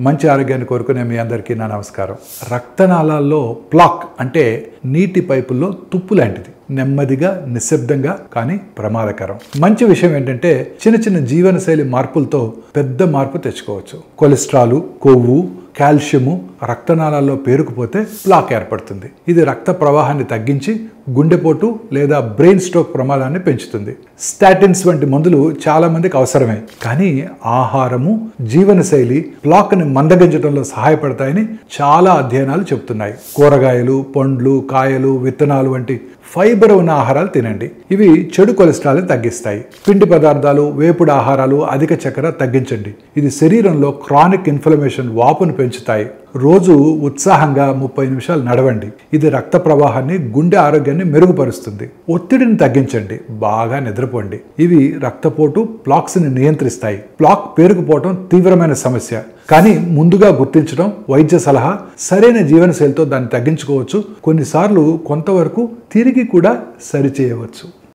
మంచి ఆరోగ్యాన్ని కోరుకునే మీ అందరికీ నా నమస్కారం. రక్తనాళాల్లో ప్లాక్ అంటే నీటి పైపుల్లో తుప్పు లాంటిది. నెమ్మదిగా, నిశ్శబ్దంగా కానీ ప్రమాదకరం. మంచి విషయం ఏంటంటే చిన్న చిన్న జీవనశైలి మార్పులతో పెద్ద మార్పు తెచ్చుకోవచ్చు. కొలెస్ట్రాల్, కొవ్వు, కాల్షియము రక్తనాళాల్లో పేరుకుపోతే ప్లాక్ ఏర్పడుతుంది. ఇది రక్త ప్రవాహాన్ని తగ్గించి గుండెపోటు లేదా బ్రెయిన్ స్ట్రోక్ ప్రమాదాన్ని పెంచుతుంది. స్టాటిన్స్ వంటి మందులు చాలా మందికి అవసరమే, కానీ ఆహారము, జీవనశైలి ప్లాక్ని మందగించడంలో సహాయపడతాయని చాలా అధ్యయనాలు చెబుతున్నాయి. కూరగాయలు, పండ్లు, కాయలు, విత్తనాలు వంటి ఫైబర్ ఉన్న ఆహారాలు తినండి. ఇవి చెడు కొలెస్ట్రాల్ని తగ్గిస్తాయి. పిండి పదార్థాలు, వేపుడు ఆహారాలు, అధిక చక్కెర తగ్గించండి. ఇది శరీరంలో క్రానిక్ ఇన్ఫ్లమేషన్, వాపును పెంచుతాయి. రోజు ఉత్సాహంగా 30 నిమిషాలు నడవండి. ఇది రక్త ప్రవాహాన్ని, గుండె ఆరోగ్యాన్ని మెరుగుపరుస్తుంది. ఒత్తిడిని తగ్గించండి. బాగా నిద్రపోండి. ఇవి రక్తపోటు, ప్లాక్స్ని నియంత్రిస్తాయి. ప్లాక్ పేరుకుపోవడం తీవ్రమైన సమస్య, కానీ ముందుగా గుర్తించడం, వైద్య సలహా, సరైన జీవనశైలితో దాన్ని తగ్గించుకోవచ్చు. కొన్నిసార్లు కొంతవరకు తిరిగి కూడా సరిచేయవచ్చు.